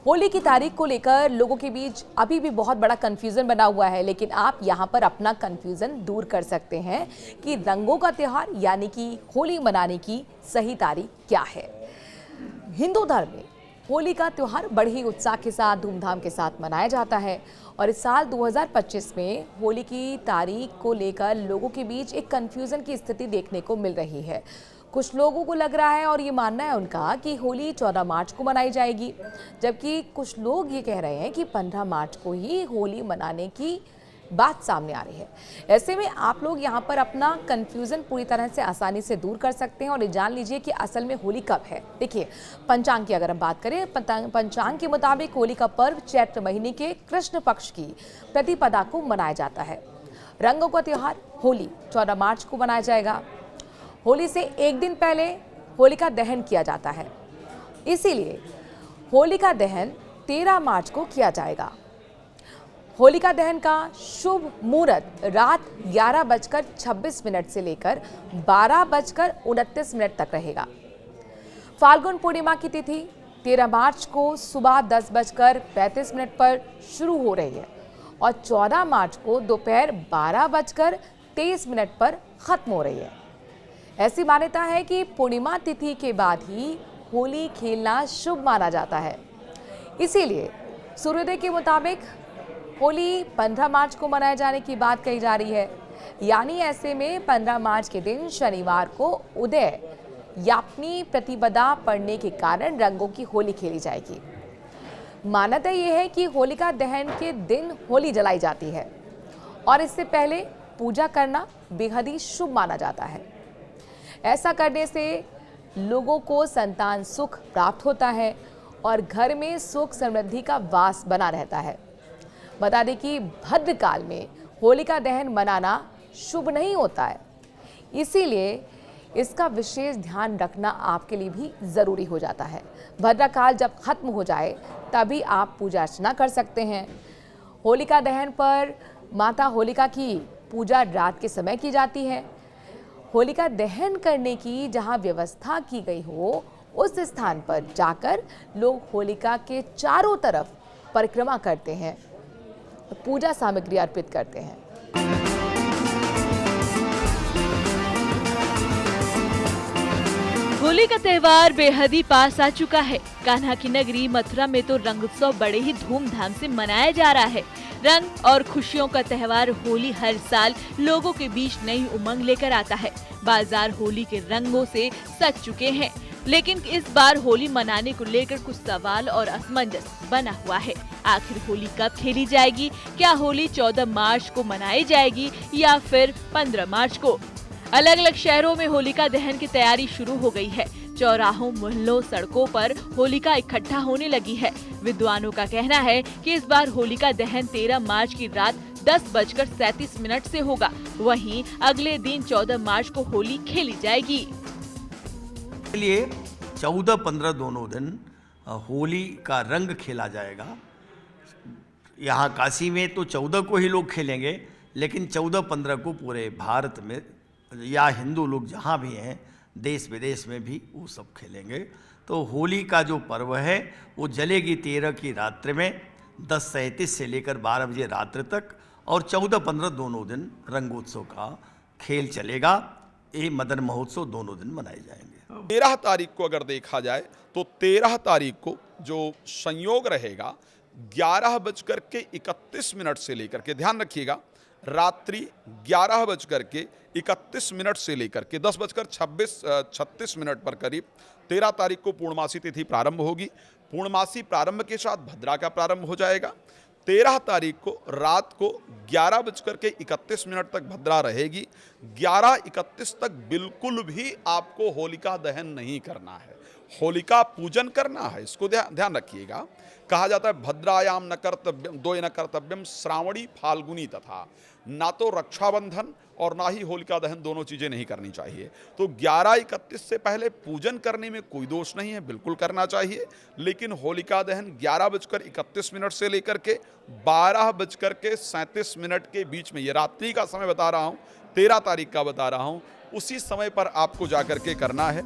होली की तारीख को लेकर लोगों के बीच अभी भी बहुत बड़ा कंफ्यूजन बना हुआ है, लेकिन आप यहां पर अपना कंफ्यूजन दूर कर सकते हैं कि रंगों का त्योहार यानी कि होली मनाने की सही तारीख क्या है। हिंदू धर्म में होली का त्योहार बड़े ही उत्साह के साथ, धूमधाम के साथ मनाया जाता है और इस साल 2025 में होली की तारीख को लेकर लोगों के बीच एक कंफ्यूजन की स्थिति देखने को मिल रही है। कुछ लोगों को लग रहा है और ये मानना है उनका कि होली 14 मार्च को मनाई जाएगी, जबकि कुछ लोग ये कह रहे हैं कि 15 मार्च को ही होली मनाने की बात सामने आ रही है। ऐसे में आप लोग यहाँ पर अपना कंफ्यूजन पूरी तरह से आसानी से दूर कर सकते हैं और ये जान लीजिए कि असल में होली कब है। देखिए, पंचांग की अगर हम बात करें, पंचांग के मुताबिक होली का पर्व चैत्र महीने के कृष्ण पक्ष की प्रतिपदा को मनाया जाता है। रंगों का त्योहार होली 14 मार्च को मनाया जाएगा। होली से एक दिन पहले होलिका दहन किया जाता है, इसीलिए होलिका दहन 13 मार्च को किया जाएगा। होलिका दहन का शुभ मुहूर्त रात 11:26 से लेकर 12:29 तक रहेगा। फाल्गुन पूर्णिमा की तिथि 13 मार्च को सुबह 10:35 पर शुरू हो रही है और 14 मार्च को दोपहर 12:23 पर खत्म हो रही है। ऐसी मान्यता है कि पूर्णिमा तिथि के बाद ही होली खेलना शुभ माना जाता है, इसीलिए सूर्योदय के मुताबिक होली 15 मार्च को मनाए जाने की बात कही जा रही है। यानी ऐसे में 15 मार्च के दिन शनिवार को उदय यापनी प्रतिपदा पड़ने के कारण रंगों की होली खेली जाएगी। मान्यता यह है कि होलिका दहन के दिन होली जलाई जाती है और इससे पहले पूजा करना बेहद ही शुभ माना जाता है। ऐसा करने से लोगों को संतान सुख प्राप्त होता है और घर में सुख समृद्धि का वास बना रहता है। बता दें कि भद्रकाल में होलिका दहन मनाना शुभ नहीं होता है, इसीलिए इसका विशेष ध्यान रखना आपके लिए भी ज़रूरी हो जाता है। भद्रकाल जब खत्म हो जाए तभी आप पूजा अर्चना कर सकते हैं। होलिका दहन पर माता होलिका की पूजा रात के समय की जाती है। होलिका दहन करने की जहां व्यवस्था की गई हो, उस स्थान पर जाकर लोग होलिका के चारों तरफ परिक्रमा करते हैं, पूजा सामग्री अर्पित करते हैं। होली का त्योहार बेहद ही पास आ चुका है। कान्हा की नगरी मथुरा में तो रंग उत्सव बड़े ही धूमधाम से मनाया जा रहा है। रंग और खुशियों का त्योहार होली हर साल लोगों के बीच नई उमंग लेकर आता है। बाजार होली के रंगों से सज चुके हैं, लेकिन इस बार होली मनाने को लेकर कुछ सवाल और असमंजस बना हुआ है। आखिर होली कब खेली जाएगी? क्या होली 14 मार्च को मनाई जाएगी या फिर 15 मार्च को? अलग अलग शहरों में होलिका दहन की तैयारी शुरू हो गई है। चौराहों, मोहल्लों, सड़कों पर होलिका इकट्ठा होने लगी है। विद्वानों का कहना है कि इस बार होलिका दहन 13 मार्च की रात 10:37 से होगा। वहीं अगले दिन 14 मार्च को होली खेली जाएगी। लिए 14-15 दोनों दिन होली का रंग खेला जाएगा। यहाँ काशी में तो 14 को ही लोग खेलेंगे, लेकिन 14-15 को पूरे भारत में या हिंदू लोग जहाँ भी हैं, देश विदेश में भी वो सब खेलेंगे। तो होली का जो पर्व है वो जलेगी 13 की रात्रि में 10:37 से लेकर 12 बजे रात्रि तक, और 14-15 दोनों दिन रंगोत्सव का खेल चलेगा। ये मदन महोत्सव दोनों दिन मनाए जाएंगे। 13 तारीख को अगर देखा जाए तो 13 तारीख को जो संयोग रहेगा 11:31 से लेकर के, ध्यान रखिएगा, रात्रि 11:31 से लेकर के 10:36 पर करीब 13 तारीख को पूर्णमासी तिथि प्रारंभ होगी। पूर्णमासी प्रारंभ के साथ भद्रा का प्रारंभ हो जाएगा। 13 तारीख को रात को 11:31 तक भद्रा रहेगी। 11:31 तक बिल्कुल भी आपको होलिका दहन नहीं करना है, होलिका पूजन करना है। इसको ध्यान रखिएगा। कहा जाता है भद्रायाम न कर्तव्यम दो न कर्तव्यम श्रावणी फाल्गुनी तथा, ना तो रक्षाबंधन और ना ही होलिका दहन, दोनों चीजें नहीं करनी चाहिए। तो 11:31 से पहले पूजन करने में कोई दोष नहीं है, बिल्कुल करना चाहिए। लेकिन होलिका दहन 11:31 से लेकर के 12:37 के बीच में, ये रात्रि का समय बता रहा हूँ, 13 तारीख का बता रहा हूँ, उसी समय पर आपको जाकर के करना है।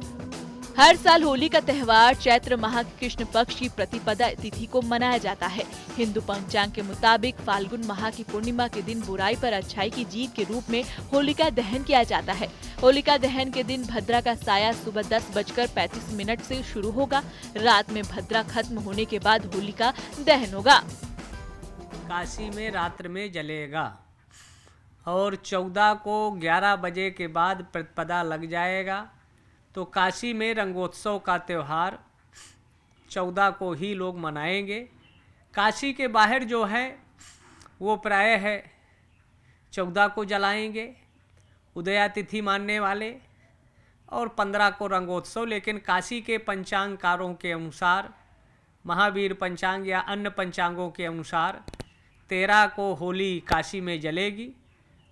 हर साल होली का त्योहार चैत्र माह की कृष्ण पक्ष की प्रतिपदा तिथि को मनाया जाता है। हिंदू पंचांग के मुताबिक फाल्गुन माह की पूर्णिमा के दिन बुराई पर अच्छाई की जीत के रूप में होलिका दहन किया जाता है। होलिका दहन के दिन भद्रा का साया सुबह 10:35 से शुरू होगा। रात में भद्रा खत्म होने के बाद होलिका दहन होगा। काशी में रात्र में जलेगा और 14 को 11 बजे के बाद प्रतिपदा लग जाएगा। तो काशी में रंगोत्सव का त्यौहार 14 को ही लोग मनाएंगे। काशी के बाहर जो है वो प्रायः है 14 को जलाएंगे उदया तिथि मानने वाले, और 15 को रंगोत्सव। लेकिन काशी के पंचांगकारों के अनुसार, महावीर पंचांग या अन्य पंचांगों के अनुसार 13 को होली काशी में जलेगी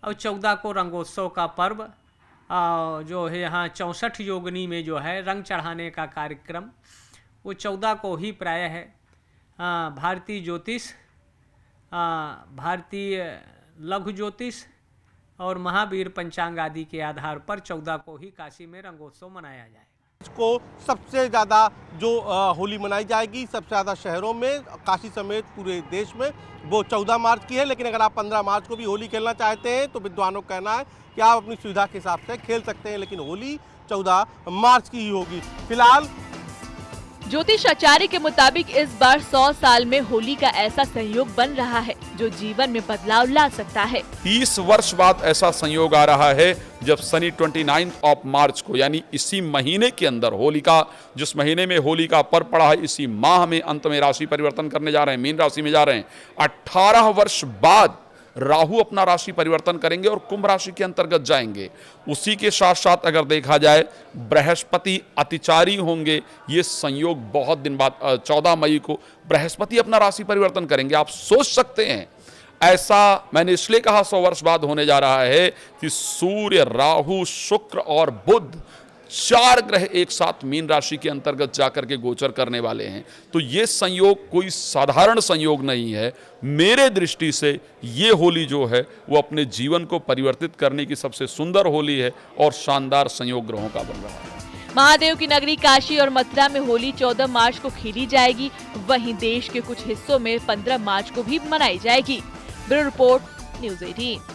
और 14 को रंगोत्सव का पर्व जो है यहाँ 64 योगिनी में जो है रंग चढ़ाने का कार्यक्रम वो 14 को ही प्रायः है। भारतीय ज्योतिष, भारतीय लघु ज्योतिष और महावीर पंचांग आदि के आधार पर 14 को ही काशी में रंगोत्सव मनाया जाएगा। को सबसे ज़्यादा जो होली मनाई जाएगी सबसे ज़्यादा शहरों में, काशी समेत पूरे देश में, वो 14 मार्च की है। लेकिन अगर आप 15 मार्च को भी होली खेलना चाहते हैं तो विद्वानों का कहना है कि आप अपनी सुविधा के हिसाब से खेल सकते हैं, लेकिन होली 14 मार्च की ही होगी। फिलहाल ज्योतिष आचार्य के मुताबिक इस बार 100 साल में होली का ऐसा संयोग बन रहा है जो जीवन में बदलाव ला सकता है। 30 वर्ष बाद ऐसा संयोग आ रहा है जब शनि 29 मार्च को, यानी इसी महीने के अंदर होलिका, जिस महीने में होली का पर्व पड़ा है, इसी माह में अंत में राशि परिवर्तन करने जा रहे हैं, मीन राशि में जा रहे हैं। 18 वर्ष बाद राहु अपना राशि परिवर्तन करेंगे और कुंभ राशि के अंतर्गत जाएंगे। उसी के साथ साथ अगर देखा जाए बृहस्पति अतिचारी होंगे। ये संयोग बहुत दिन बाद 14 मई को बृहस्पति अपना राशि परिवर्तन करेंगे। आप सोच सकते हैं, ऐसा मैंने इसलिए कहा 100 वर्ष बाद होने जा रहा है कि सूर्य, राहु, शुक्र और बुध 4 ग्रह एक साथ मीन राशि के अंतर्गत जाकर के गोचर करने वाले हैं। तो ये संयोग कोई साधारण संयोग नहीं है। मेरे दृष्टि से ये होली जो है वो अपने जीवन को परिवर्तित करने की सबसे सुंदर होली है और शानदार संयोग ग्रहों का बन रहा है। महादेव की नगरी काशी और मथुरा में होली 14 मार्च को खेली जाएगी। वहीं देश के कुछ हिस्सों में 15 मार्च को भी मनाई जाएगी। Bureau report, news 18।